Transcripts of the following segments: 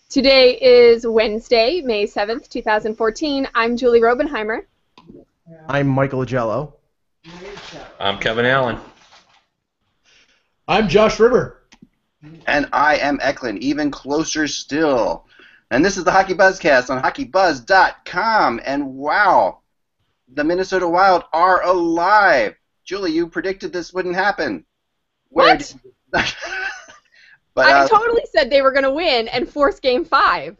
Today is Wednesday, May 7th, 2014. I'm Julie Robenheimer. I'm Michael Agello. I'm Kevin Allen. I'm Josh River. And I am Eklund, even closer still. And this is the HockeyBuzzCast on HockeyBuzz.com. And wow, the Minnesota Wild are alive. Julie, you predicted this wouldn't happen. What? But, I totally said they were going to win and force Game 5.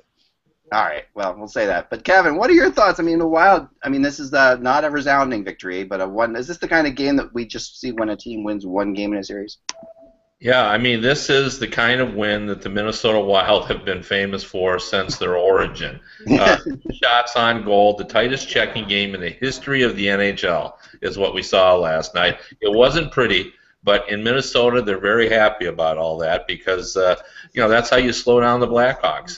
All right, well, we'll say that. But Kevin, what are your thoughts? I mean, the Wild, this is not a resounding victory, but is this the kind of game that we just see when a team wins one game in a series? Yeah, this is the kind of win that the Minnesota Wild have been famous for since their origin. Shots on goal, the tightest checking game in the history of the NHL is what we saw last night. It wasn't pretty, but in Minnesota they're very happy about all that because that's how you slow down the Blackhawks.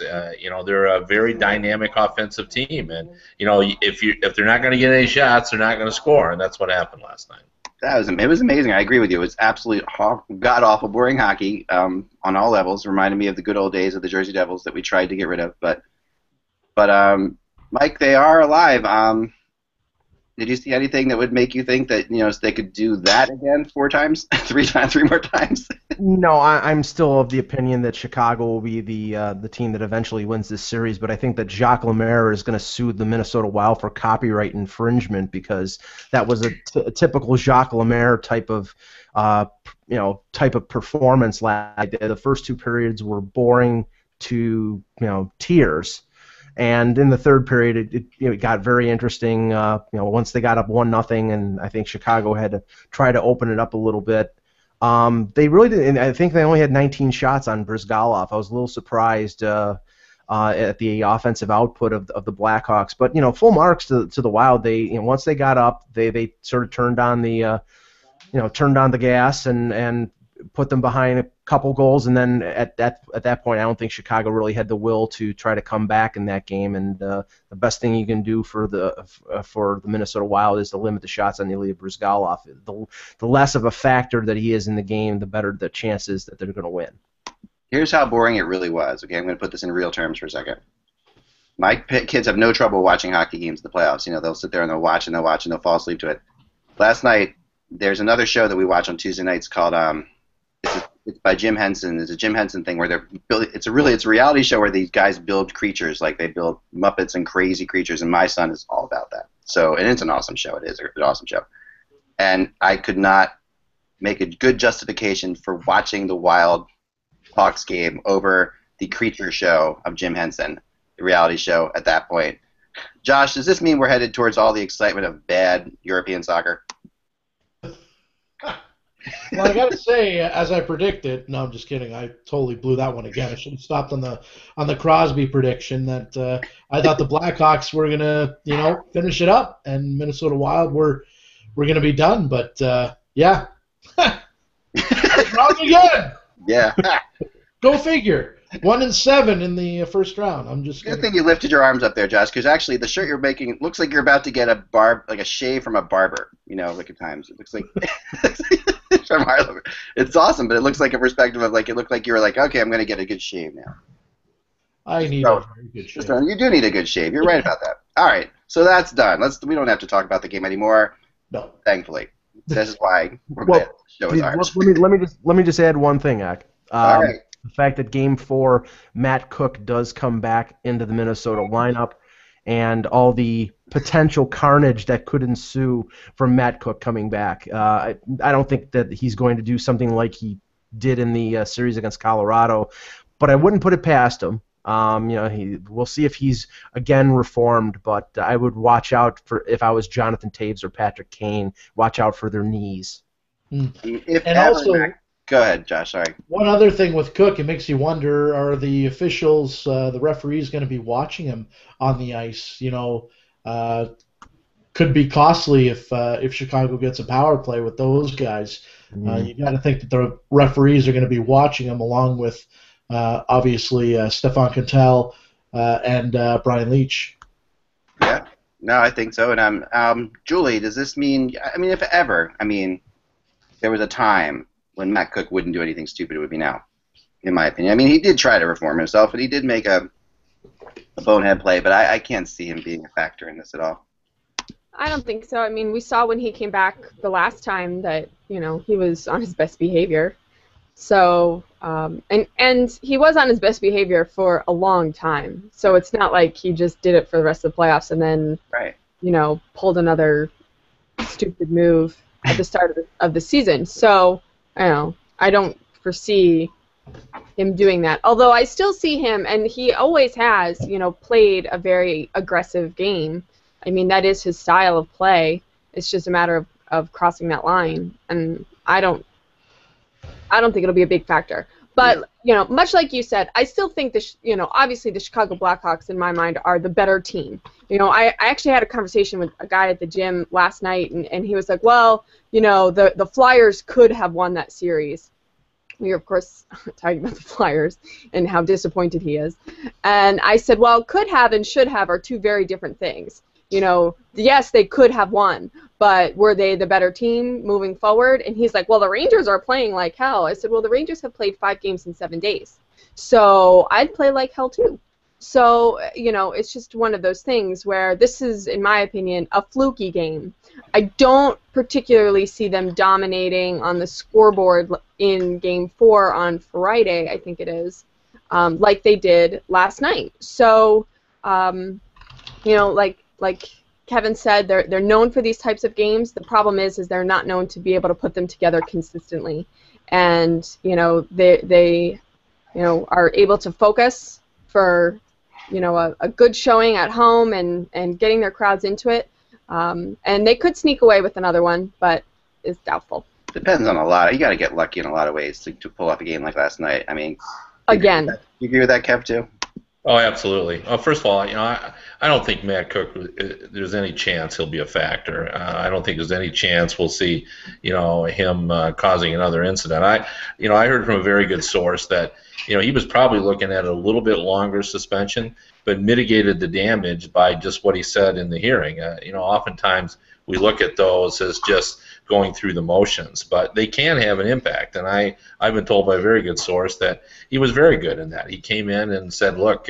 They're a very dynamic offensive team, and if they're not going to get any shots, they're not going to score, and that's what happened last night. It was amazing. I agree with you. It was absolute god-awful, boring hockey on all levels. Reminded me of the good old days of the Jersey Devils that we tried to get rid of. But Mike, they are alive. Did you see anything that would make you think that they could do that again 4 times, 3 more times? No, I'm still of the opinion that Chicago will be the team that eventually wins this series, but I think that Jacques Lemaire is going to sue the Minnesota Wild for copyright infringement because that was a typical Jacques Lemaire type of performance. The first 2 periods were boring to tears. And in the third period, it got very interesting. Once they got up 1-0, and I think Chicago had to try to open it up a little bit. They really did, and I think they only had 19 shots on Brizgalov. I was a little surprised at the offensive output of the Blackhawks. But full marks to the Wild. They once they got up, they sort of turned on the gas and put them behind a couple goals, and then at that point, I don't think Chicago really had the will to try to come back in that game. And the best thing you can do for the Minnesota Wild is to limit the shots on Ilya Brizgalov. The less of a factor that he is in the game, the better the chances that they're going to win. Here's how boring it really was. Okay, I'm going to put this in real terms for a second. My kids have no trouble watching hockey games in the playoffs. They'll sit there and they'll watch and they'll fall asleep to it. Last night, there's another show that we watch on Tuesday nights called it's by Jim Henson. It's a Jim Henson thing where it's a reality show where these guys build creatures, like they build Muppets and crazy creatures, and my son is all about that. And it's an awesome show. It is an awesome show. And I could not make a good justification for watching the Wild Hawks game over the creature show of Jim Henson, the reality show at that point. Josh, does this mean we're headed towards all the excitement of bad European soccer? Well, I got to say, as I predicted, no, I'm just kidding. I totally blew that one again. I should have stopped on the Crosby prediction that I thought the Blackhawks were gonna, finish it up, and Minnesota Wild were gonna be done. But yeah, wrong again. Yeah. Go figure. 1-7 in the first round. I'm just good thing you lifted your arms up there, Josh, because actually the shirt you're making looks like you're about to get a shave from a barber. Like at times it looks like from Harlem. It's awesome, but it looks like a perspective of it looked like you were like, okay, I'm going to get a good shave now. I need a very good shave. You do need a good shave. You're right about that. All right, so that's done. We don't have to talk about the game anymore. No, thankfully. This is why we're glad the show is ours. Let me just add one thing, Ak. All right. The fact that Game 4, Matt Cook does come back into the Minnesota lineup, and all the potential carnage that could ensue from Matt Cook coming back. I don't think that he's going to do something like he did in the series against Colorado, but I wouldn't put it past him. We'll see if he's again reformed, but I would watch out for, if I was Jonathan Taves or Patrick Kane, watch out for their knees. Go ahead, Josh. Sorry. One other thing with Cook, it makes you wonder: are the officials, the referees, going to be watching him on the ice? Could be costly if Chicago gets a power play with those guys. You got to think that the referees are going to be watching him, along with obviously Stefan Kantell and Brian Leach. Yeah. No, I think so. And Julie, does this mean? If ever, there was a time when Matt Cook wouldn't do anything stupid, it would be now, in my opinion. He did try to reform himself, and he did make a a bonehead play, but I can't see him being a factor in this at all. I don't think so. I mean, we saw when he came back the last time that, he was on his best behavior. So, and he was on his best behavior for a long time. So it's not like he just did it for the rest of the playoffs and then, right. Pulled another stupid move at the start of the season. So, I don't foresee him doing that. Although I still see him, and he always has, played a very aggressive game. I mean, that is his style of play. It's just a matter of crossing that line, and I don't think it'll be a big factor. But much like you said, I still think obviously the Chicago Blackhawks in my mind are the better team. I actually had a conversation with a guy at the gym last night, and he was like, well, the Flyers could have won that series. We were, of course, talking about the Flyers and how disappointed he is. And I said, well, could have and should have are two very different things. Yes, they could have won, but were they the better team moving forward? And he's like, well, the Rangers are playing like hell. I said, well, the Rangers have played 5 games in 7 days. So I'd play like hell too. So, it's just one of those things where this is, in my opinion, a fluky game. I don't particularly see them dominating on the scoreboard in Game 4 on Friday, I think it is, like they did last night. So, like Kevin said, they're known for these types of games. The problem is they're not known to be able to put them together consistently, and they are able to focus for a good showing at home and getting their crowds into it, and they could sneak away with another one, but it's doubtful. Depends on a lot. You got to get lucky in a lot of ways to pull off a game like last night. I mean, again, you agree with that, Kev, too? Oh, absolutely. First of all, I don't think Matt Cook, there's any chance he'll be a factor. I don't think there's any chance we'll see, him causing another incident. I heard from a very good source that, he was probably looking at a little bit longer suspension, but mitigated the damage by just what he said in the hearing. Oftentimes we look at those as just going through the motions, but they can have an impact. And I've been told by a very good source that he was very good in that. He came in and said, look,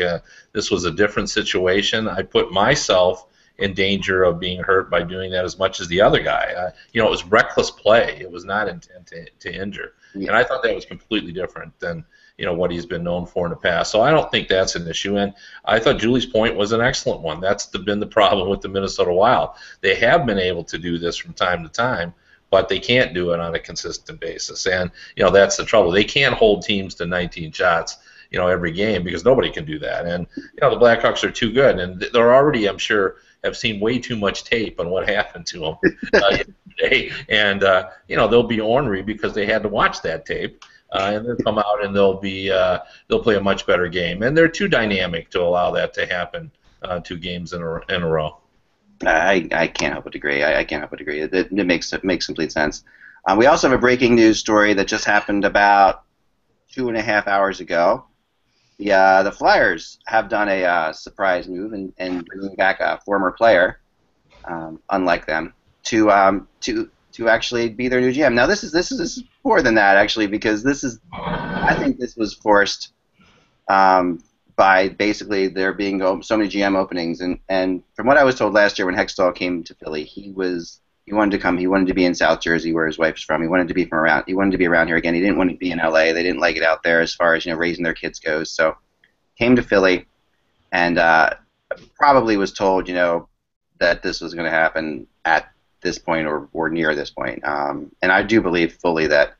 this was a different situation. I put myself in danger of being hurt by doing that as much as the other guy. It was reckless play. It was not intent to injure. Yeah. And I thought that was completely different than what he's been known for in the past. So I don't think that's an issue. And I thought Julie's point was an excellent one. That's been the problem with the Minnesota Wild. They have been able to do this from time to time, but they can't do it on a consistent basis. And, that's the trouble. They can't hold teams to 19 shots, every game, because nobody can do that. And, the Blackhawks are too good. And they're already, I'm sure, have seen way too much tape on what happened to them yesterday. And, they'll be ornery because they had to watch that tape. And they'll come out and they'll play a much better game. And they're too dynamic to allow that to happen 2 games in a row. I can't help but agree. I can't help but agree. It makes complete sense. We also have a breaking news story that just happened about 2.5 hours ago. The Flyers have done a surprise move and bringing back a former player, unlike them, to actually be their new GM. Now this is more than that, actually, because I think this was forced by basically there being so many GM openings, and from what I was told last year when Hextall came to Philly, he wanted to come. He wanted to be in South Jersey, where his wife's from. He wanted to be He wanted to be around here again. He didn't want to be in LA. They didn't like it out there as far as raising their kids goes. So came to Philly, and probably was told that this was going to happen at this point or near this point. And I do believe fully that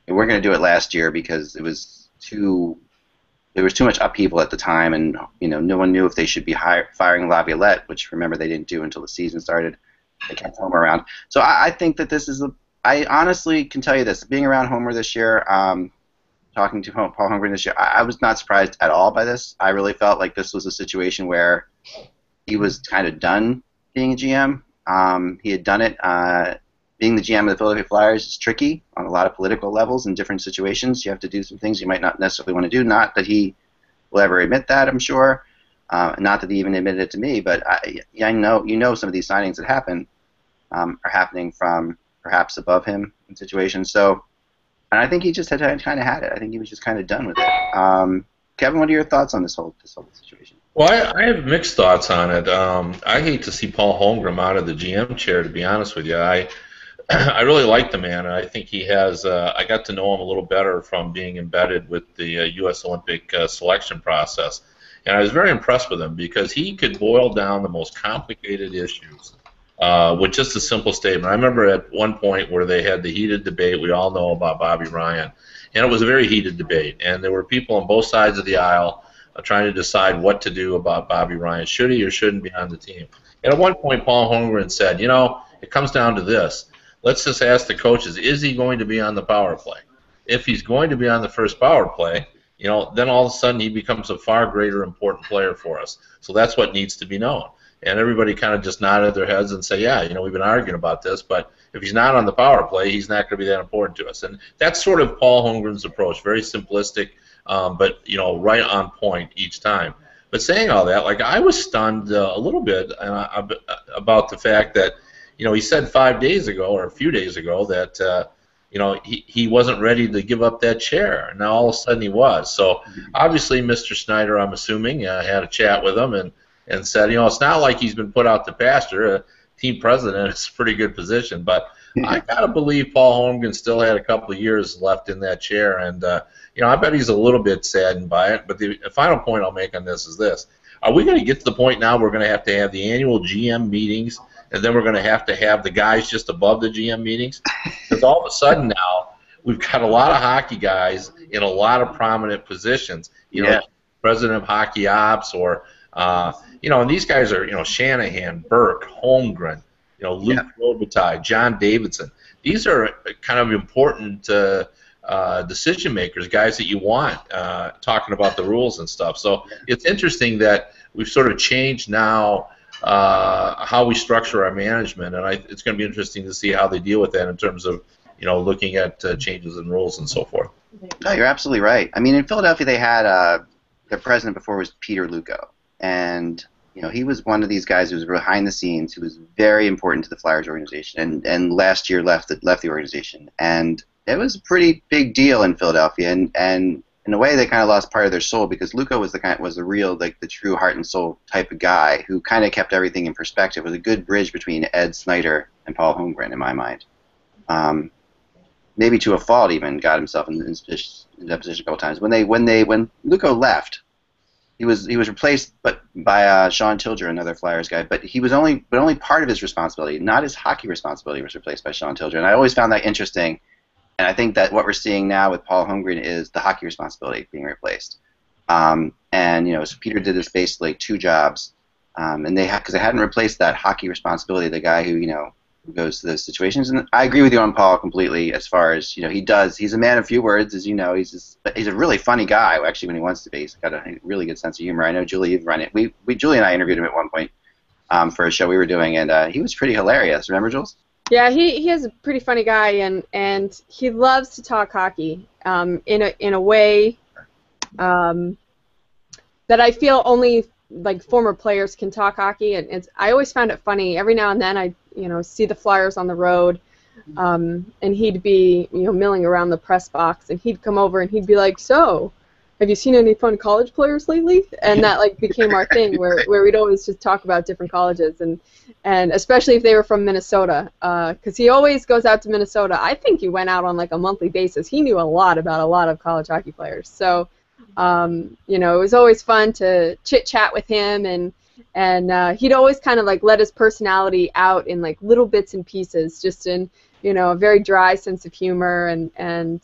we weren't going to do it last year because there was too much upheaval at the time, and no one knew if they should be firing Laviolette, which remember they didn't do until the season started. They kept Homer around. So I think that this is I honestly can tell you this, being around Homer this year, talking to Paul Holmgren this year, I was not surprised at all by this. I really felt like this was a situation where he was kind of done being a GM. He had done it. Being the GM of the Philadelphia Flyers is tricky on a lot of political levels in different situations. You have to do some things you might not necessarily want to do. Not that he will ever admit that, I'm sure. Not that he even admitted it to me, but I know some of these signings that happen are happening from perhaps above him in situations. So, and I think he just had kind of had it. I think he was just kind of done with it. Kevin, what are your thoughts on this whole situation? Well, I have mixed thoughts on it. I hate to see Paul Holmgren out of the GM chair, to be honest with you. I really like the man, and I think he has. I got to know him a little better from being embedded with the U.S. Olympic selection process, and I was very impressed with him because he could boil down the most complicated issues with just a simple statement. I remember at one point where they had the heated debate. We all know about Bobby Ryan, and it was a very heated debate, and there were people on both sides of the aisle trying to decide what to do about Bobby Ryan. Should he or shouldn't be on the team? And at one point, Paul Holmgren said, it comes down to this. Let's just ask the coaches, is he going to be on the power play? If he's going to be on the first power play, then all of a sudden he becomes a far greater important player for us. So that's what needs to be known. And everybody kind of just nodded their heads and say, yeah, we've been arguing about this, but if he's not on the power play, he's not going to be that important to us. And that's sort of Paul Holmgren's approach, very simplistic, but right on point each time. But saying all that, I was stunned a little bit about the fact that he said 5 days ago or a few days ago that he wasn't ready to give up that chair. And now all of a sudden he was. So obviously Mr. Snyder, I'm assuming, had a chat with him and said, it's not like he's been put out to pasture. A team president is a pretty good position, but I gotta believe Paul Holmgren still had a couple of years left in that chair, and I bet he's a little bit saddened by it. But the final point I'll make on this is this: are we going to get to the point now we're going to have the annual GM meetings, and then we're going to have the guys just above the GM meetings? Because all of a sudden now we've got a lot of hockey guys in a lot of prominent positions. President of hockey ops, or and these guys are Shanahan, Burke, Holmgren, Luke Robitaille, John Davidson. These are kind of important decision makers, guys that you want talking about the rules and stuff. So it's interesting that we've sort of changed now how we structure our management, and it's going to be interesting to see how they deal with that in terms of looking at changes in rules and so forth. No, you're absolutely right. I mean, in Philadelphia, they had their president before was Peter Lugo, and he was one of these guys who was behind the scenes, who was very important to the Flyers organization, and last year left the organization, and it was a pretty big deal in Philadelphia, and in a way they kind of lost part of their soul because Lugo was the real, the true heart and soul type of guy who kind of kept everything in perspective. It was a good bridge between Ed Snyder and Paul Holmgren in my mind. Maybe to a fault, even got himself in that position a couple times. When Lugo left, he was replaced by Sean Tilger, another Flyers guy, but only part of his responsibility, not his hockey responsibility, was replaced by Sean Tilger, and I always found that interesting. And I think that what we're seeing now with Paul Holmgren is the hockey responsibility being replaced. So Peter did this basically 2 jobs, and because they hadn't replaced that hockey responsibility, the guy who who goes to those situations. And I agree with you on Paul completely as far as he's a man of few words, as you know. He's a really funny guy actually when he wants to be. He's got a really good sense of humor. I know Julie, you've run it. Julie and I interviewed him at one point for a show we were doing, and he was pretty hilarious. Remember, Jules? Yeah, he is a pretty funny guy, and he loves to talk hockey in a way that I feel only former players can talk hockey, and I always found it funny. Every now and then I see the Flyers on the road, and he'd be milling around the press box, and he'd come over and he'd be like, "So, have you seen any fun college players lately?" And that became our thing where we'd always just talk about different colleges, and especially if they were from Minnesota, because he always goes out to Minnesota. I think he went out on a monthly basis. He knew a lot about a lot of college hockey players. So it was always fun to chit chat with him, and he'd always kind of let his personality out in little bits and pieces, just in a very dry sense of humor, and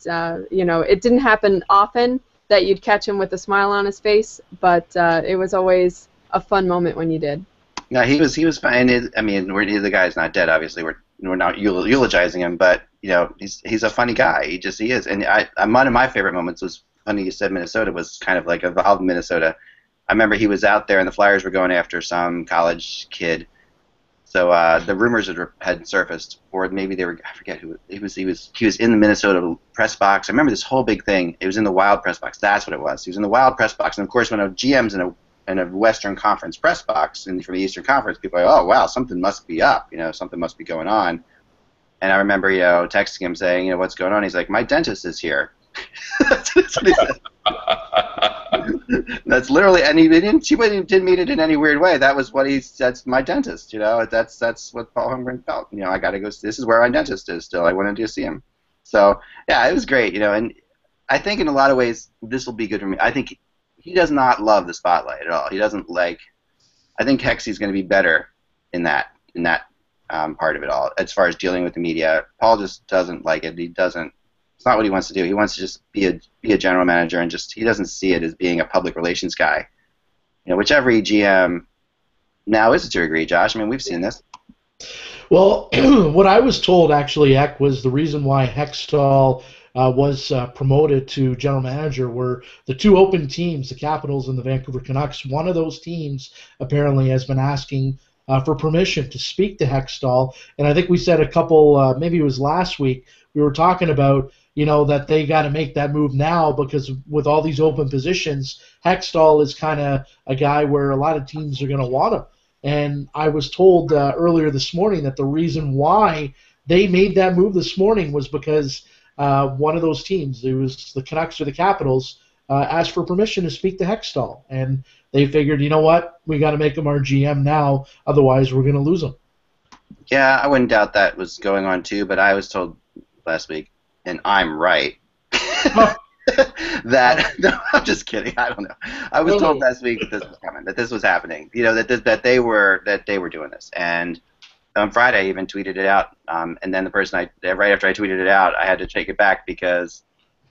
it didn't happen often that you'd catch him with a smile on his face, but it was always a fun moment when you did. No, he was fine. The guy's not dead. Obviously, we're not eulogizing him, but he's a funny guy. He is. And one of my favorite moments was funny. You said Minnesota was kind of evolved Minnesota. I remember he was out there, and the Flyers were going after some college kid. So the rumors had surfaced, or maybe they were. I forget who he was. He was in the Minnesota press box. I remember this whole big thing. It was in the Wild press box. That's what it was. He was in the Wild press box, and of course, when a GM's in a Western Conference press box, and from the Eastern Conference, people are like, "Oh wow, something must be up. Something must be going on." And I remember, texting him saying, "What's going on?" He's like, "My dentist is here." That's what he said. That's literally, and she didn't mean it in any weird way. That was what that's my dentist, that's what Paul Holmgren felt. I got to go, this is where my dentist is still. I wanted to see him. So, yeah, it was great, and I think in a lot of ways this will be good for me. I think he does not love the spotlight at all. He doesn't like, I think Hexie's going to be better in that part of it all, as far as dealing with the media. Paul just doesn't like it. It's not what he wants to do. He wants to just be a general manager, and he doesn't see it as being a public relations guy. Which every GM now is to a degree, Josh. I mean, we've seen this. Well, what I was told, actually, Eck, was the reason why Hextall was promoted to general manager were the two open teams, the Capitals and the Vancouver Canucks. One of those teams apparently has been asking for permission to speak to Hextall, and I think we said a couple, maybe it was last week, we were talking about, that they got to make that move now because with all these open positions, Hextall is kind of a guy where a lot of teams are going to want him. And I was told earlier this morning that the reason why they made that move this morning was because one of those teams, it was the Canucks or the Capitals, asked for permission to speak to Hextall. And they figured, you know what, we got to make him our GM now, otherwise we're going to lose him. Yeah, I wouldn't doubt that was going on too, but I was told last week, and I'm right, that no, I'm just kidding. I don't know. I was told last week that this was coming, that this was happening. That they were doing this, and on Friday I even tweeted it out. And then the person right after I tweeted it out, I had to take it back because,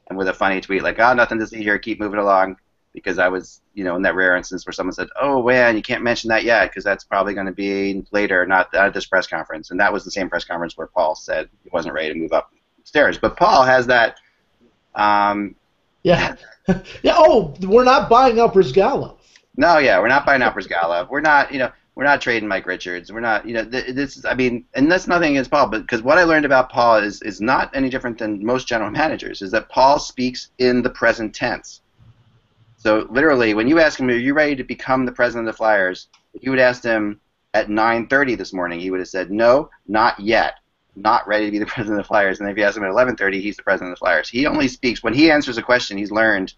and with a funny tweet like, "Oh, nothing to see here. Keep moving along." Because I was, in that rare instance where someone said, "Oh man, you can't mention that yet because that's probably going to be later, not at this press conference." And that was the same press conference where Paul said he wasn't ready to move upstairs. But Paul has that. Yeah. Yeah. Oh, we're not buying up Brizgalov. No, yeah, we're not buying out Brizgalov. We're not, we're not trading Mike Richards. We're not, this is, I mean, and that's nothing against Paul, but because what I learned about Paul is not any different than most general managers, is that Paul speaks in the present tense. So literally, when you ask him, are you ready to become the president of the Flyers, if you would ask him at 9:30 this morning, he would have said, no, not yet. Not ready to be the president of the Flyers. And if you ask him at 11:30, he's the president of the Flyers. He only speaks when he answers a question. He's learned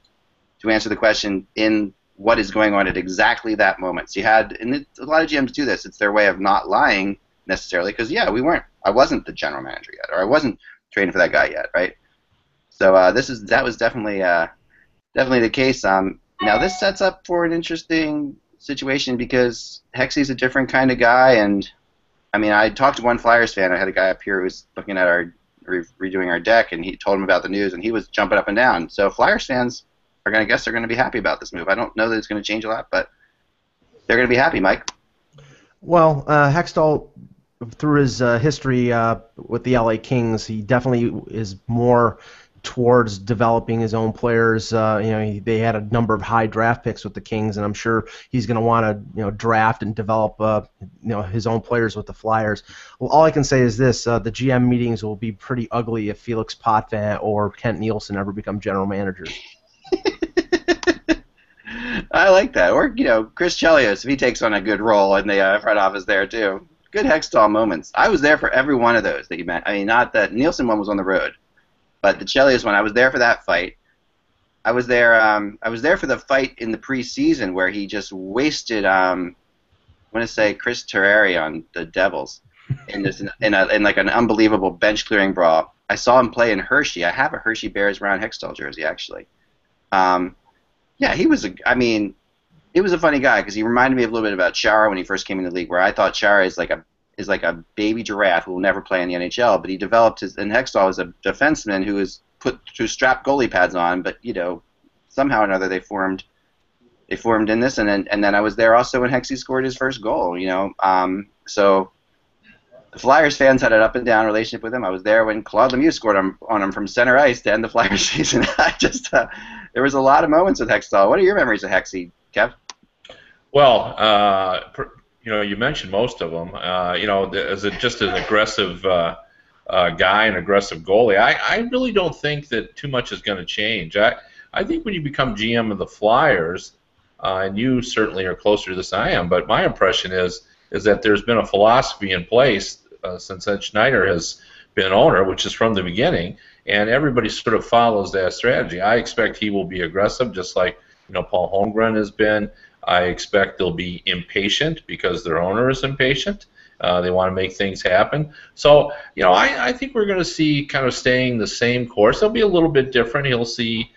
to answer the question in what is going on at exactly that moment. So and a lot of GMs do this. It's their way of not lying necessarily, because I wasn't the general manager yet, or I wasn't training for that guy yet, right? So that was definitely the case. Now this sets up for an interesting situation because Hexie's a different kind of guy, and I mean, I talked to one Flyers fan. I had a guy up here who was looking at redoing our deck, and he told him about the news, and he was jumping up and down. So Flyers fans are going to be happy about this move. I don't know that it's going to change a lot, but they're going to be happy, Mike. Well, Hextall, through his history with the LA Kings, he definitely is more towards developing his own players. They had a number of high draft picks with the Kings, and I'm sure he's going to want to draft and develop his own players with the Flyers. Well, all I can say is this: the GM meetings will be pretty ugly if Felix Potvin or Kent Nielsen ever become general managers. I like that. Or Chris Chelios, if he takes on a good role in the front office there too. Good Hextall moments. I was there for every one of those that you meant. I mean, not that Nielsen one was on the road. But the Chelios one, I was there for that fight. I was there for the fight in the preseason where he just wasted, I want to say Chris Terreri on the Devils in like an unbelievable bench clearing brawl. I saw him play in Hershey. I have a Hershey Bears Round Hextall jersey actually. He was he was a funny guy because he reminded me a little bit about Chara when he first came in the league, where I thought Chara is like a baby giraffe who will never play in the NHL, but he developed and Hextall was a defenseman who was put to strap goalie pads on, but somehow or another they formed in this, and then I was there also when Hexie scored his first goal, so the Flyers fans had an up and down relationship with him. I was there when Claude Lemieux scored on him from center ice to end the Flyers season. There was a lot of moments with Hextall. What are your memories of Hexie, Kev? Well, you mentioned most of them. As just an aggressive guy, an aggressive goalie, I really don't think that too much is going to change. I think when you become GM of the Flyers, and you certainly are closer to this than I am, but my impression is that there's been a philosophy in place since Ed Schneider has been owner, which is from the beginning, and everybody sort of follows that strategy. I expect he will be aggressive, just like Paul Holmgren has been. I expect they'll be impatient because their owner is impatient. They want to make things happen. So, I think we're going to see kind of staying the same course. It'll be a little bit different. He'll see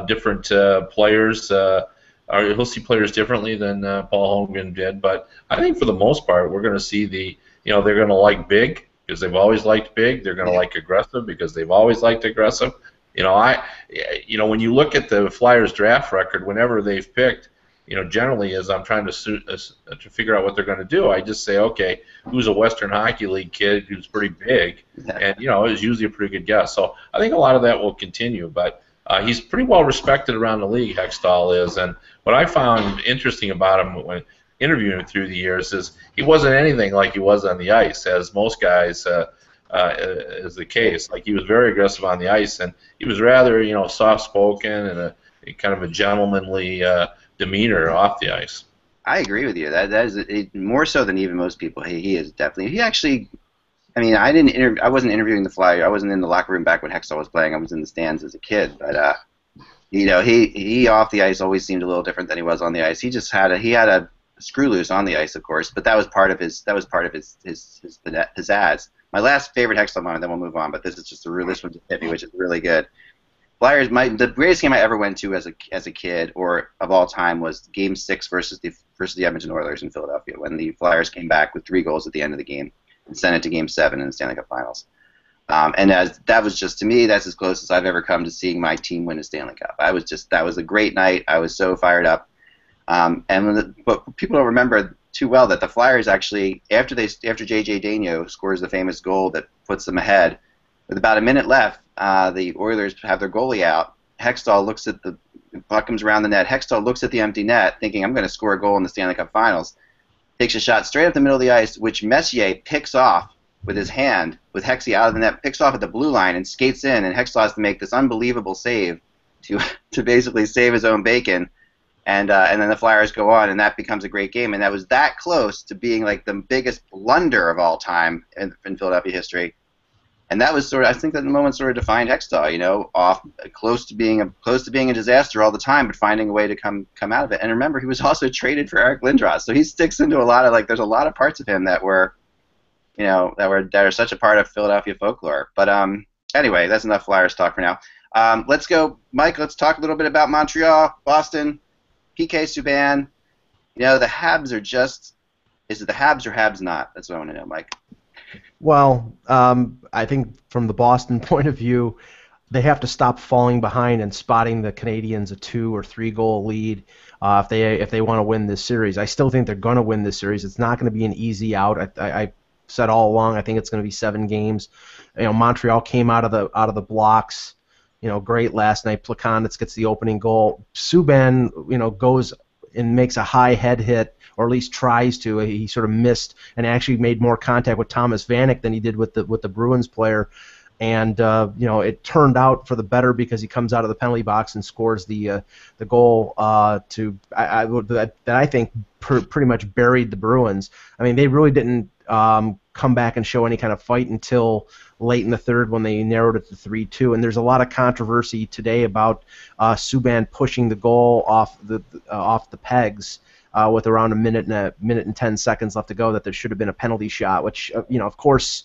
different players, or he'll see players differently than Paul Holmgren did. But I think for the most part, we're going to see they're going to like big because they've always liked big. They're going to like aggressive because they've always liked aggressive. When you look at the Flyers draft record, whenever they've picked, generally as I'm trying to figure out what they're going to do, I just say, okay, who's a Western Hockey League kid who's pretty big, and it's usually a pretty good guess. So I think a lot of that will continue, but he's pretty well respected around the league. Hextall is, and what I found interesting about him when interviewing him through the years is he wasn't anything like he was on the ice, as most guys is the case. Like, he was very aggressive on the ice, and he was rather soft-spoken and a kind of a gentlemanly demeanor off the ice. I agree with you. That is more so than even most people. He is definitely. He actually. I mean, I wasn't interviewing the Flyer. I wasn't in the locker room back when Hextall was playing. I was in the stands as a kid. But he off the ice always seemed a little different than he was on the ice. He just had a screw loose on the ice, of course. But that was part of his pizzazz. My last favorite Hextall moment. Then we'll move on. But this is just this one just hit me, which is really good. Flyers, the greatest game I ever went to as a kid, or of all time, was Game 6 versus the Edmonton Oilers in Philadelphia, when the Flyers came back with 3 goals at the end of the game and sent it to Game 7 in the Stanley Cup Finals. And that was just, to me, that's as close as I've ever come to seeing my team win a Stanley Cup. That was a great night. I was so fired up. But people don't remember too well that the Flyers actually, after J.J. Daigneault scores the famous goal that puts them ahead, with about a minute left, the Oilers have their goalie out. Hextall looks at the puck comes around the net. Hextall looks at the empty net, thinking, I'm going to score a goal in the Stanley Cup Finals. Takes a shot straight up the middle of the ice, which Messier picks off with his hand, with Hexie out of the net, picks off at the blue line and skates in, and Hextall has to make this unbelievable save to basically save his own bacon. And then the Flyers go on, and that becomes a great game. And that was that close to being like the biggest blunder of all time in Philadelphia history. And that was I think that the moment sort of defined Hextall, off close to being a disaster all the time, but finding a way to come out of it. And remember, he was also traded for Eric Lindros, so he sticks into a lot of there's a lot of parts of him that that are such a part of Philadelphia folklore. But anyway, that's enough Flyers talk for now. Let's go, Mike. Let's talk a little bit about Montreal, Boston, PK Subban. The Habs are just. Is it the Habs or Habs not? That's what I want to know, Mike. Well, I think from the Boston point of view, they have to stop falling behind and spotting the Canadiens a 2 or 3 goal lead if they want to win this series. I still think they're going to win this series. It's not going to be an easy out. I said all along I think it's going to be 7 games. Montreal came out of the blocks, great last night. Plekanec gets the opening goal. Subban, goes and makes a high head hit, or at least tries to. He sort of missed and actually made more contact with Thomas Vanek than he did with the Bruins player. And it turned out for the better because he comes out of the penalty box and scores the goal that I think pretty much buried the Bruins. I mean, they really didn't come back and show any kind of fight until late in the third when they narrowed it to 3-2. And there's a lot of controversy today about Subban pushing the goal off the pegs with around a minute and 10 seconds left to go, that there should have been a penalty shot, which of course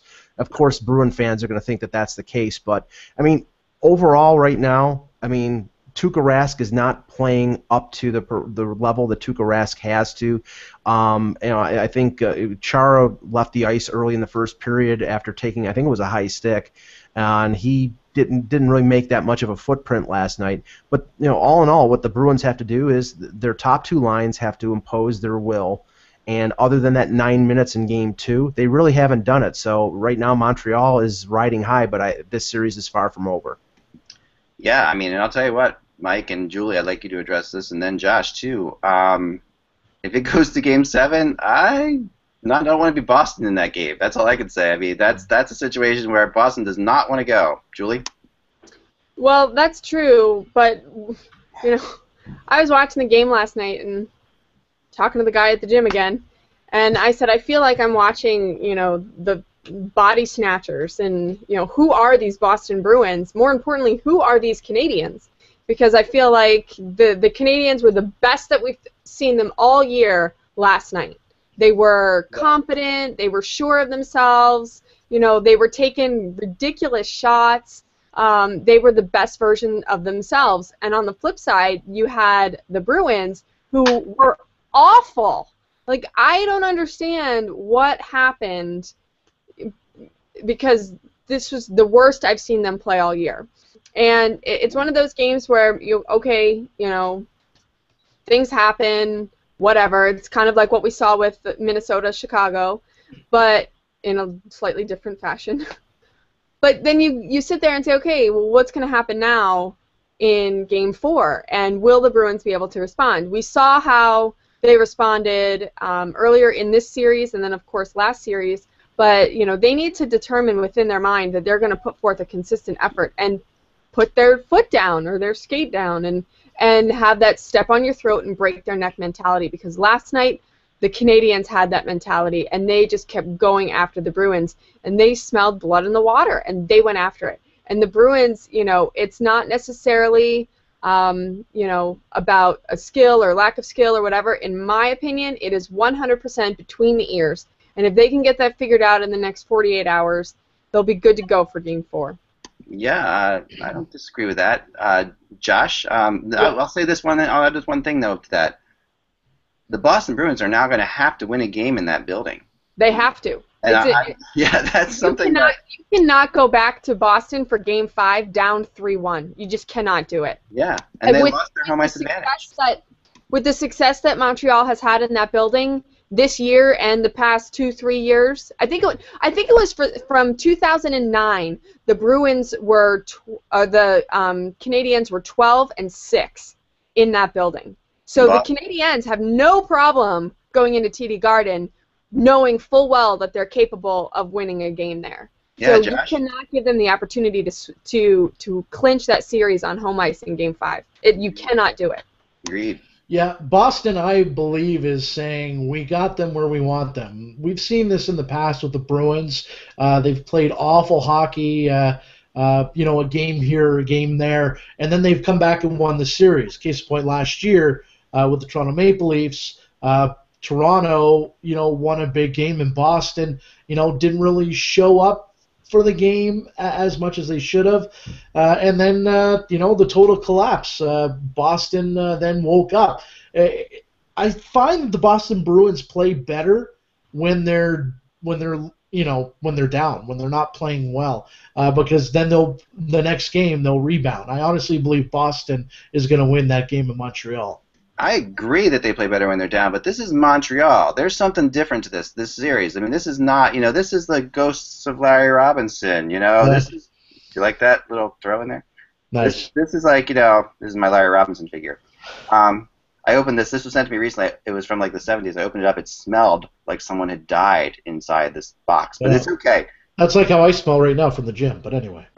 Bruin fans are going to think that that's the case. But I mean, overall right now, I mean, Tuukka Rask is not playing up to the level that Tuukka Rask has to. I think Chara left the ice early in the first period after taking, I think it was a high stick, and he didn't really make that much of a footprint last night. But all in all, what the Bruins have to do is their top 2 lines have to impose their will. And other than that 9 minutes in Game 2, they really haven't done it. So right now Montreal is riding high, but this series is far from over. Yeah, I mean, and I'll tell you what, Mike and Julie, I'd like you to address this, and then Josh too. If it goes to Game 7, I don't want to be Boston in that game. That's all I can say. I mean, that's a situation where Boston does not want to go. Julie? Well, that's true, but I was watching the game last night and talking to the guy at the gym again, and I said I feel like I'm watching the body snatchers, and who are these Boston Bruins? More importantly, who are these Canadians? because I feel like the Canadians were the best that we've seen them all year last night. They were confident. They were sure of themselves. You know, they were taking ridiculous shots. They were the best version of themselves. And on the flip side, you had the Bruins, who were awful. Like, I don't understand what happened, because this was the worst I've seen them play all year. And it's one of those games where things happen, whatever. It's kind of like what we saw with Minnesota, Chicago, but in a slightly different fashion. But then you sit there and say, okay, well, what's going to happen now in Game 4? And will the Bruins be able to respond? We saw how they responded earlier in this series and then, of course, last series. But, they need to determine within their mind that they're going to put forth a consistent effort and put their foot down or their skate down and have that step on your throat and break their neck mentality. Because last night, the Canadians had that mentality, and they just kept going after the Bruins, and they smelled blood in the water, and they went after it. And the Bruins, it's not necessarily, about a skill or lack of skill or whatever. In my opinion, it is 100% between the ears. And if they can get that figured out in the next 48 hours, they'll be good to go for Game 4. Yeah, I don't disagree with that. Josh, I'll say this one. I'll add this one thing, though, to that. The Boston Bruins are now going to have to win a game in that building. They have to. And that's something you cannot go back to Boston for Game 5 down 3-1. You just cannot do it. Yeah, and they lost their home ice advantage. With the success that Montreal has had in that building this year and the past 2-3 years, I think it was from 2009. The Bruins were the Canadians were 12-6 in that building. So the Canadians have no problem going into TD Garden knowing full well that they're capable of winning a game there. Yeah, so Josh, you cannot give them the opportunity to clinch that series on home ice in Game 5. You cannot do it. Agreed. Yeah, Boston, I believe, is saying we got them where we want them. We've seen this in the past with the Bruins. They've played awful hockey, a game here, a game there, and then they've come back and won the series. Case in point, last year with the Toronto Maple Leafs, Toronto, won a big game, and Boston, didn't really show up for the game as much as they should have. And then, the total collapse. Boston then woke up. I find the Boston Bruins play better when they're down, when they're not playing well, because then the next game they'll rebound. I honestly believe Boston is going to win that game in Montreal. I agree that they play better when they're down, but this is Montreal. There's something different to this series. I mean, this is not, this is the ghosts of Larry Robinson, This is, do you like that little throw in there? Nice. This is like, this is my Larry Robinson figure. I opened this was sent to me recently. It was from like the 70s. I opened it up. It smelled like someone had died inside this box, but it's okay. That's like how I smell right now from the gym, but anyway.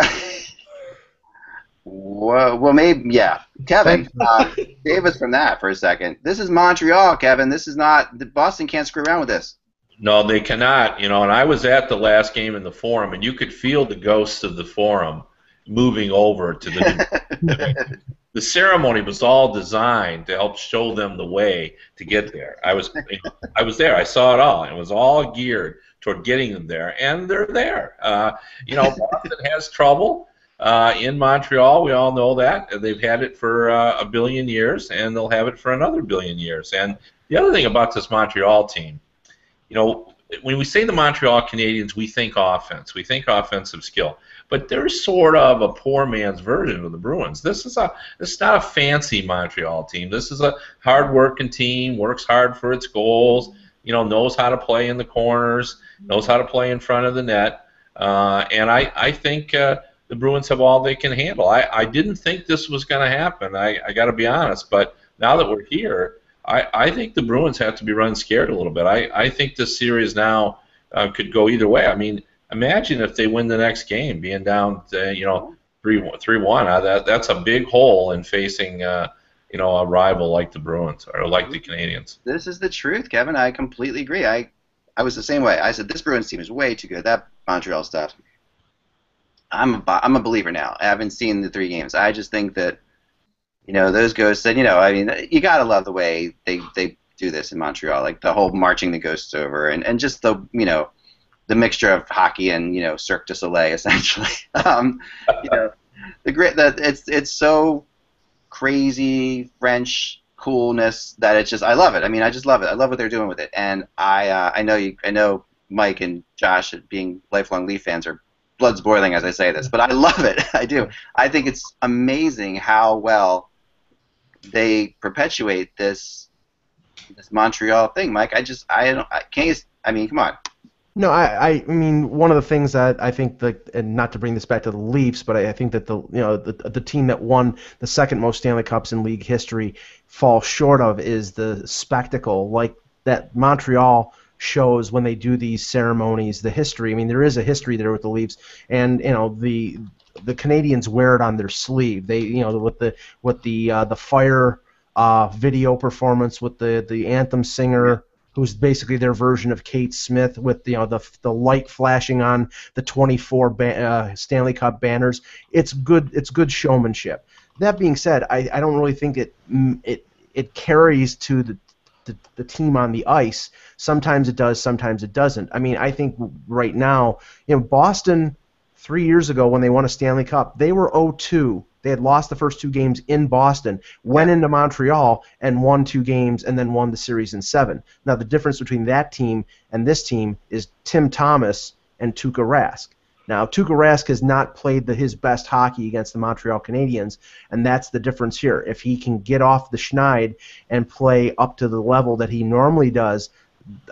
Well, maybe, yeah. Kevin, save us from that for a second. This is Montreal, Kevin. This is not, Boston can't screw around with this. No, they cannot. And I was at the last game in the Forum, and you could feel the ghosts of the Forum moving over to the the ceremony was all designed to help show them the way to get there. I was there. I saw it all. It was all geared toward getting them there, and they're there. Boston has trouble. In Montreal, we all know that. They've had it for a billion years, and they'll have it for another billion years. And the other thing about this Montreal team, when we say the Montreal Canadiens, we think offense. We think offensive skill. But they're sort of a poor man's version of the Bruins. This is not a fancy Montreal team. This is a hard-working team, works hard for its goals, knows how to play in the corners, knows how to play in front of the net. And I think the Bruins have all they can handle. I didn't think this was going to happen. I got to be honest. But now that we're here, I think the Bruins have to be running scared a little bit. I think this series now could go either way. I mean, imagine if they win the next game, being down, 3-1. That's a big hole in facing, a rival like the Bruins or like the Canadiens. This is the truth, Kevin. I completely agree. I was the same way. I said this Bruins team is way too good. That Montreal stuff. I'm a believer now. I haven't seen the 3 games. I just think that those ghosts. And I mean, you gotta love the way they do this in Montreal, like the whole marching the ghosts over, and just the the mixture of hockey and Cirque du Soleil essentially. It's so crazy French coolness that it's just I love it. I mean, I just love it. I love what they're doing with it, and I know Mike and Josh, being lifelong Leaf fans, are blood's boiling as I say this, but I love it. I do. I think it's amazing how well they perpetuate this Montreal thing, Mike. I mean, come on. No, I mean, one of the things that I think that, and not to bring this back to the Leafs, but I think that the team that won the second most Stanley Cups in league history falls short of is the spectacle like that Montreal shows when they do these ceremonies. The history. I mean, there is a history there with the Leafs, and the Canadians wear it on their sleeve. They with the fire video performance with the anthem singer, who's basically their version of Kate Smith, with the light flashing on the 24 Stanley Cup banners. It's good showmanship. That being said, I don't really think it carries to the team on the ice. Sometimes it does, sometimes it doesn't. I mean, I think right now, Boston 3 years ago when they won a Stanley Cup, they were 0-2. They had lost the first 2 games in Boston, went into Montreal and won 2 games, and then won the series in 7. Now, the difference between that team and this team is Tim Thomas and Tuukka Rask. Now, Tuukka Rask has not played his best hockey against the Montreal Canadiens, and that's the difference here. If he can get off the schneid and play up to the level that he normally does,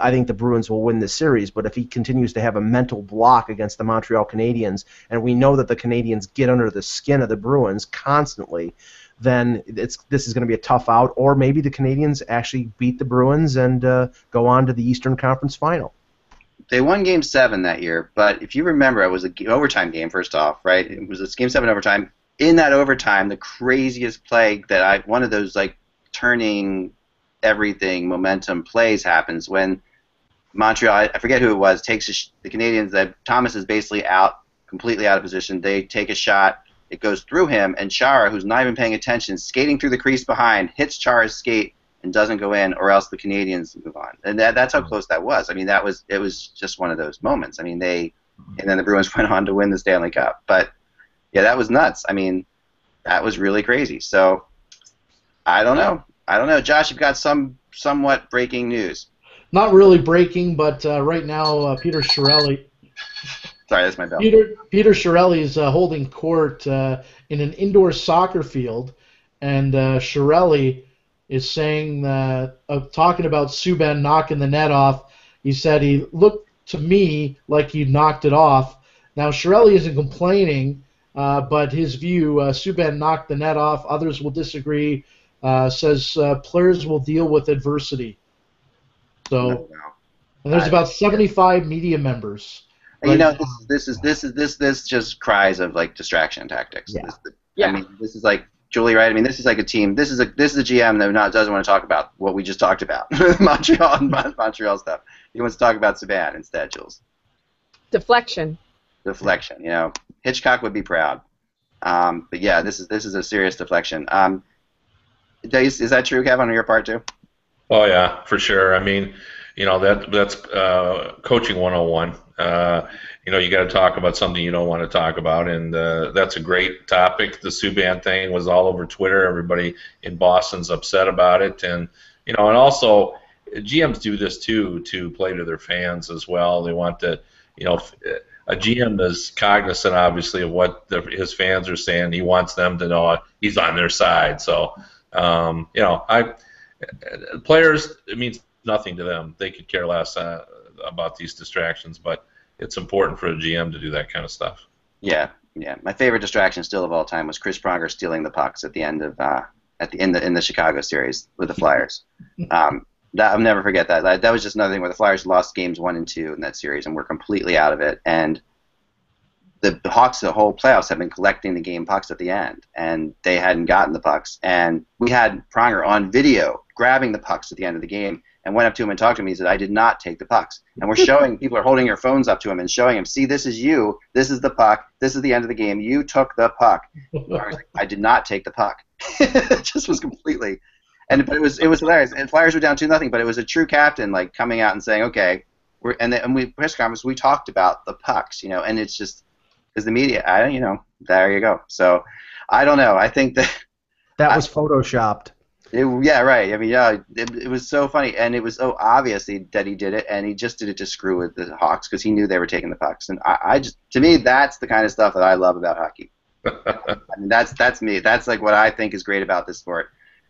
I think the Bruins will win this series. But if he continues to have a mental block against the Montreal Canadiens, and we know that the Canadiens get under the skin of the Bruins constantly, then this is going to be a tough out. Or maybe the Canadiens actually beat the Bruins and go on to the Eastern Conference Final. They won Game 7 that year, but if you remember, it was an overtime game, first off, right? It was a Game 7 overtime. In that overtime, the craziest play one of those, like, turning everything momentum plays happens when Montreal, I forget who it was, takes the Canadiens, that Thomas is basically completely out of position. They take a shot, it goes through him, and Chara, who's not even paying attention, skating through the crease behind, hits Chara's skate and doesn't go in, or else the Canadiens move on. And that's how close that was. I mean, it was just one of those moments. I mean, and then the Bruins went on to win the Stanley Cup. But yeah, that was nuts. I mean, that was really crazy. So I don't know. Josh, you've got somewhat breaking news. Not really breaking, but right now Peter Chiarelli. Sorry, that's my bell. Peter Chiarelli is holding court in an indoor soccer field, and Chiarelli is saying that, talking about Subban knocking the net off, he said he looked to me like he knocked it off. Now, Chiarelli isn't complaining, but his view, Subban knocked the net off. Others will disagree. Says players will deal with adversity. So, and there's about 75 media members. Right, this just cries of like distraction tactics. Yeah. I mean, this is like Julie, right? I mean, this is like a team. This is a GM that doesn't want to talk about what we just talked about, Montreal stuff. He wants to talk about Subban instead, Jules. Deflection. Hitchcock would be proud. But yeah, this is a serious deflection. Is that true, Kevin, on your part too? Oh yeah, for sure. I mean, that's coaching 101. You got to talk about something you don't want to talk about, and that's a great topic. The Subban thing was all over Twitter. Everybody in Boston's upset about it, and and also GMs do this too, to play to their fans as well. They want to, a GM is cognizant, obviously, of what his fans are saying. He wants them to know he's on their side. So, players, it means nothing to them. They could care less about these distractions, but it's important for a GM to do that kind of stuff. Yeah. My favorite distraction still of all time was Chris Pronger stealing the pucks at the end of in the Chicago series with the Flyers. I'll never forget that. That was just another thing where the Flyers lost games 1 and 2 in that series and were completely out of it. And the Hawks the whole playoffs have been collecting the game pucks at the end, and they hadn't gotten the pucks. And we had Pronger on video grabbing the pucks at the end of the game and went up to him and talked to him. He said, I did not take the pucks. And we're showing, people are holding their phones up to him and showing him, see, this is you, this is the puck, this is the end of the game, you took the puck. I did not take the puck. It just was completely, but it was hilarious. And Flyers were down 2-0, but it was a true captain like coming out and saying, okay, we press conference, we talked about the pucks, and it's just, because the media, there you go. So I don't know. I think that was photoshopped. Yeah, right. I mean, yeah, it was so funny, and it was so obvious that he did it, and he just did it to screw with the Hawks because he knew they were taking the pucks. And I just, to me, that's the kind of stuff that I love about hockey. I mean, that's me. That's like what I think is great about this sport,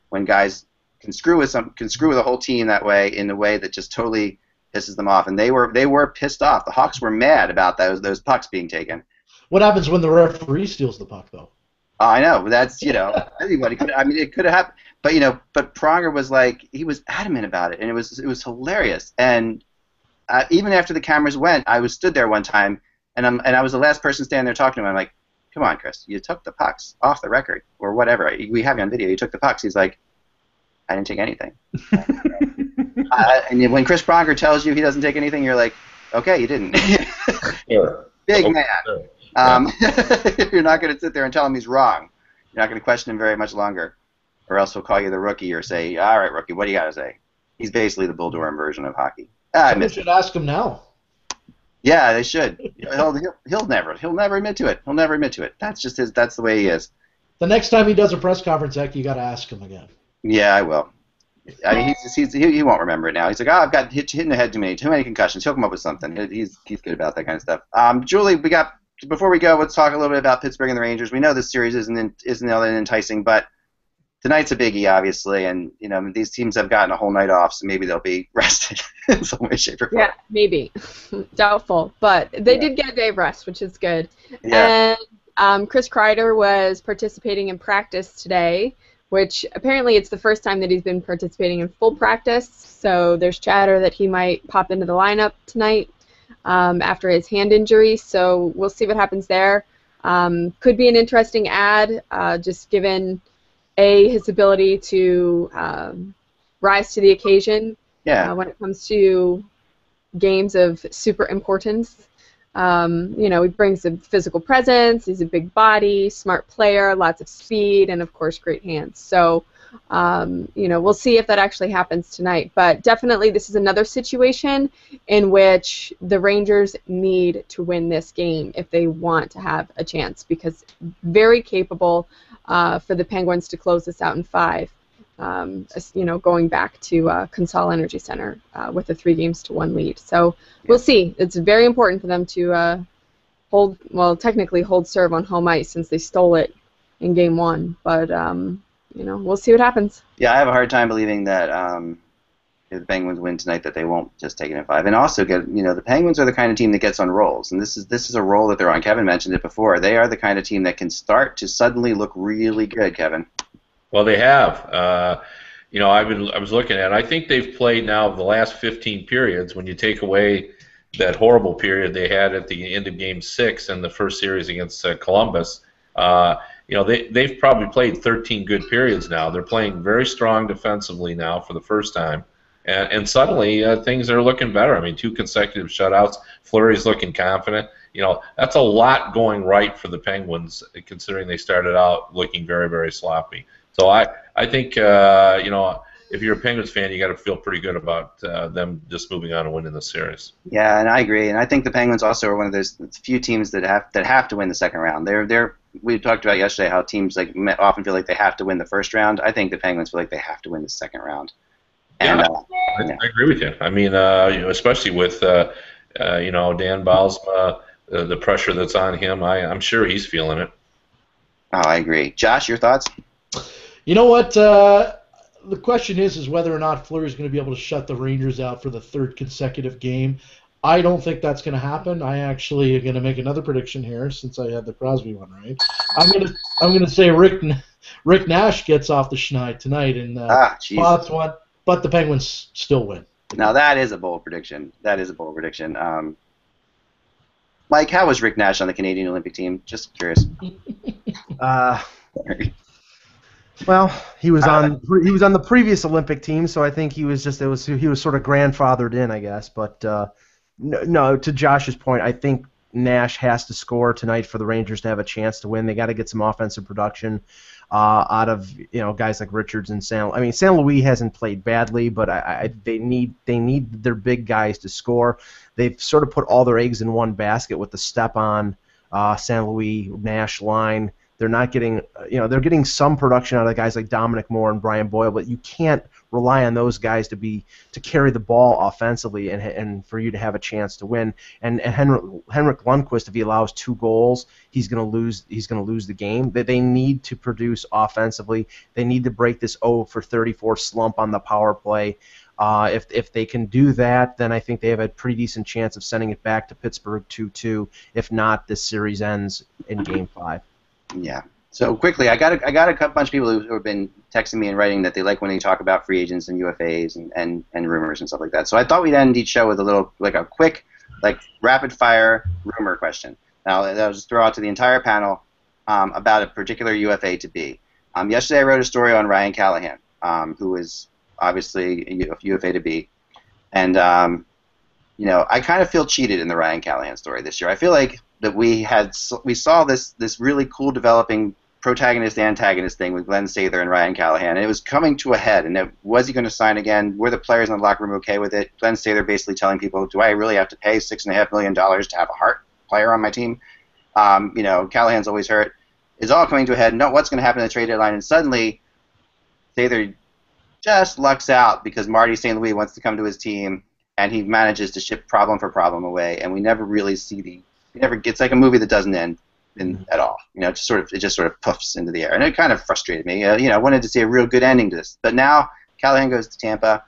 when guys can screw with a whole team that way, in a way that just totally pisses them off. And they were pissed off. The Hawks were mad about those pucks being taken. What happens when the referee steals the puck, though? Oh, I know. That's, anybody could. I mean, it could have happened. But Pronger was like, he was adamant about it, and it was hilarious. And even after the cameras went, I stood there one time, and I was the last person standing there talking to him. I'm like, come on, Chris, you took the pucks off the record or whatever. We have you on video. You took the pucks. He's like, I didn't take anything. And when Chris Pronger tells you he doesn't take anything, you're like, okay, you didn't. Sure. Big Okay. man. You're not going to sit there and tell him he's wrong. You're not going to question him very much longer, or else he'll call you the rookie or say, all right, rookie, what do you got to say? He's basically the Bull Durham version of hockey. Someone should ask him now. Yeah, they should. He'll never admit to it. He'll never admit to it. That's just that's the way he is. The next time he does a press conference, you got to ask him again. Yeah, I will. I mean, he won't remember it now. He's like, I've got hit in the head too many concussions. He'll come up with something. He's good about that kind of stuff. Julie, before we go, let's talk a little bit about Pittsburgh and the Rangers. We know this series isn't all that enticing, but tonight's a biggie, obviously, and these teams have gotten a whole night off, so maybe they'll be rested in some way, shape, or form. Yeah, maybe. Doubtful, but they did get a day of rest, which is good. Yeah. And Chris Kreider was participating in practice today, which apparently it's the first time that he's been participating in full practice, so there's chatter that he might pop into the lineup tonight after his hand injury, so we'll see what happens there. Could be an interesting ad, just given his ability to rise to the occasion when it comes to games of super importance. He brings a physical presence, he's a big body, smart player, lots of speed, and of course great hands. So, we'll see if that actually happens tonight. But definitely this is another situation in which the Rangers need to win this game if they want to have a chance, because very capable for the Penguins to close this out in 5. Going back to Consol Energy Center with a 3-1 lead. So we'll see. It's very important for them to technically hold serve on home ice since they stole it in Game 1. But, we'll see what happens. Yeah, I have a hard time believing that if the Penguins win tonight that they won't just take it in 5. And also, the Penguins are the kind of team that gets on rolls. And this is a roll that they're on. Kevin mentioned it before. They are the kind of team that can start to suddenly look really good, Kevin. Well, they have. I was looking at it. I think they've played now the last 15 periods. When you take away that horrible period they had at the end of Game 6 in the first series against Columbus, they've probably played 13 good periods now. They're playing very strong defensively now for the first time, and suddenly things are looking better. I mean, 2 consecutive shutouts. Fleury's looking confident. That's a lot going right for the Penguins, considering they started out looking very, very sloppy. So I think, if you're a Penguins fan, you got to feel pretty good about them just moving on and winning the series. Yeah, and I agree. And I think the Penguins also are one of those few teams that have to win the second round. We talked about yesterday how teams often feel like they have to win the first round. I think the Penguins feel like they have to win the second round. And, I agree with you. I mean, especially with Dan Bylsma, the pressure that's on him, I'm sure he's feeling it. Oh, I agree. Josh, your thoughts? You know what? The question is whether or not Fleury's going to be able to shut the Rangers out for the 3rd consecutive game. I don't think that's going to happen. I actually am going to make another prediction here, since I had the Crosby one right. I'm going to say Rick Nash gets off the schneid tonight in spots 1, but the Penguins still win. Now that is a bold prediction. Mike, how was Rick Nash on the Canadian Olympic team? Just curious. Well, he was on the previous Olympic team, so I think he was sort of grandfathered in, I guess. But no, to Josh's point, I think Nash has to score tonight for the Rangers to have a chance to win. They got to get some offensive production out of guys like Richards and San Luis hasn't played badly, but they need their big guys to score. They've sort of put all their eggs in one basket with the Stepan, San Luis Nash line. They're not getting, they're getting some production out of guys like Dominic Moore and Brian Boyle, but you can't rely on those guys to carry the ball offensively and for you to have a chance to win. And Henrik Lundqvist, if he allows 2 goals, he's going to lose the game. They need to produce offensively. They need to break this 0-for-34 slump on the power play. If they can do that, then I think they have a pretty decent chance of sending it back to Pittsburgh 2-2. If not, this series ends in Game 5. Yeah. So quickly, I got a bunch of people who have been texting me and writing that they like when they talk about free agents and UFAs and rumors and stuff like that. So I thought we'd end each show with a quick, rapid fire rumor question. Now I'll just throw out to the entire panel about a particular UFA to be. Yesterday I wrote a story on Ryan Callahan, who is obviously a UFA to be, and I kind of feel cheated in the Ryan Callahan story this year. I feel like that we saw this really cool developing protagonist-antagonist thing with Glenn Sather and Ryan Callahan, and it was coming to a head. And was he going to sign again? Were the players in the locker room okay with it? Glenn Sather basically telling people, do I really have to pay $6.5 million to have a Hart player on my team? Callahan's always hurt. It's all coming to a head. No, what's going to happen at the trade deadline? And suddenly, Sather just lucks out because Marty St. Louis wants to come to his team, and he manages to ship problem for problem away, and we never really see it's like a movie that doesn't end at all. It just sort of puffs into the air, and it kind of frustrated me. I wanted to see a real good ending to this, but now Callahan goes to Tampa.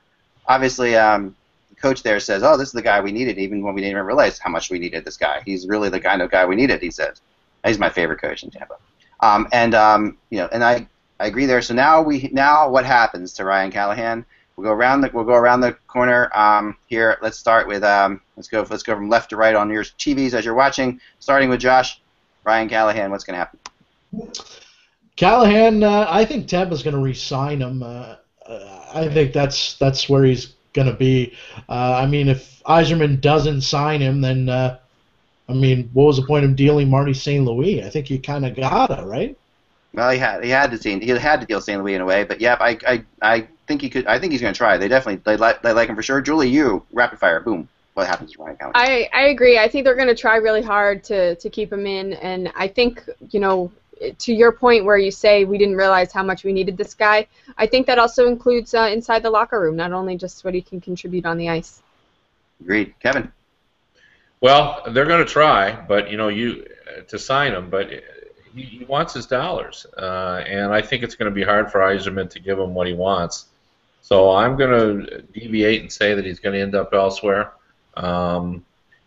Obviously, the coach there says, "Oh, this is the guy we needed," even when we didn't even realize how much we needed this guy. He's really the kind of guy we needed. He says, "He's my favorite coach in Tampa," and I agree there. So now what happens to Ryan Callahan? We'll go around the corner here. Let's start with let's go from left to right on your TVs as you're watching. Starting with Josh, Ryan Callahan. What's going to happen? Callahan, I think Tampa's going to re-sign him. I think that's where he's going to be. If Yzerman doesn't sign him, then what was the point of dealing Marty St. Louis? I think you kind of gotta, right? Well, he had to deal St. Louis in a way, but yeah, I think he could. I think he's going to try. They like him for sure. Julie, you rapid fire, boom. What happens to Ryan Callahan? I agree. I think they're going to try really hard to keep him in, and I think to your point where you say we didn't realize how much we needed this guy, I think that also includes inside the locker room, not only just what he can contribute on the ice. Agreed, Kevin. Well, they're going to try, but to sign him, but. He wants his dollars, and I think it's going to be hard for Yzerman to give him what he wants. So I'm going to deviate and say that he's going to end up elsewhere.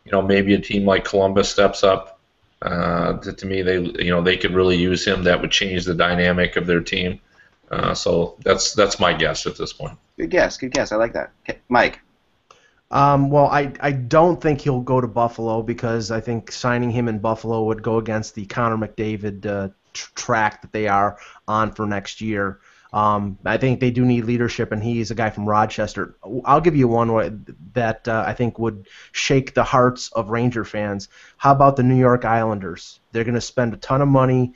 Maybe a team like Columbus steps up. To me, they could really use him. That would change the dynamic of their team. So that's my guess at this point. Good guess. I like that. Mike. I don't think he'll go to Buffalo because I think signing him in Buffalo would go against the Connor McDavid track that they are on for next year. I think they do need leadership, and he's a guy from Rochester. I'll give you one that I think would shake the hearts of Ranger fans. How about the New York Islanders? They're going to spend a ton of money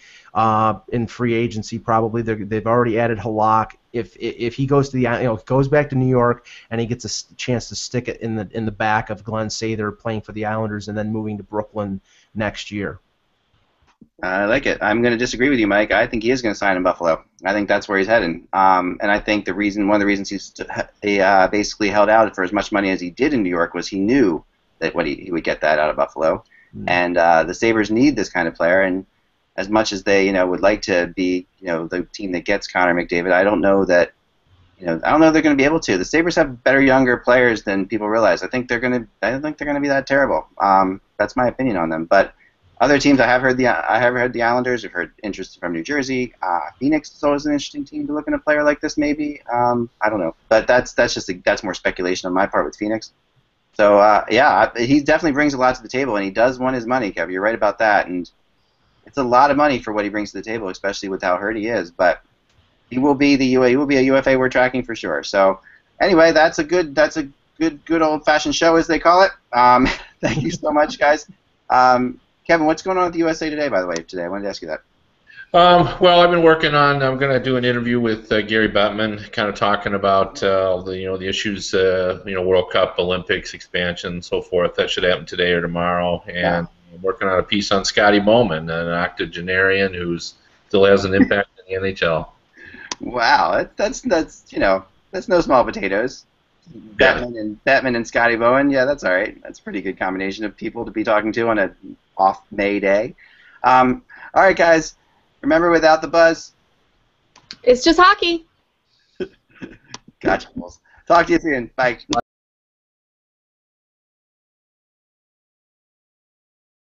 in free agency. Probably they've already added Halak. If he goes to goes back to New York and he gets a chance to stick it in the back of Glenn Sather playing for the Islanders and then moving to Brooklyn next year. I like it. I'm going to disagree with you, Mike. I think he is going to sign in Buffalo. I think that's where he's heading. And I think one of the reasons he basically held out for as much money as he did in New York was he knew that he would get that out of Buffalo. Mm-hmm. And the Sabres need this kind of player. And as much as they would like to be the team that gets Connor McDavid, I don't know that they're going to be able to. The Sabres have better younger players than people realize. I don't think they're going to be that terrible. That's my opinion on them. But other teams, I have heard the Islanders. I've heard interest from New Jersey. Phoenix is always an interesting team to look at a player like this. Maybe I don't know, but that's more speculation on my part with Phoenix. So yeah, he definitely brings a lot to the table, and he does want his money, Kev. You're right about that, and it's a lot of money for what he brings to the table, especially with how hurt he is. But he will be a UFA we're tracking for sure. So anyway, that's a good old-fashioned show, as they call it. Thank you so much, guys. Kevin, what's going on with the USA Today, by the way, today? I wanted to ask you that. Well, I've been working on. I'm going to do an interview with Gary Bettman, kind of talking about the issues, World Cup, Olympics, expansion, and so forth. That should happen today or tomorrow. And I'm working on a piece on Scotty Bowman, an octogenarian who still has an impact in the NHL. Wow, that's no small potatoes. Yeah. Bettman and Scotty Bowen. Yeah, that's all right. That's a pretty good combination of people to be talking to on a off May day. All right, guys. Remember, without the buzz, It's just hockey. gotcha. Talk to you soon. Bye.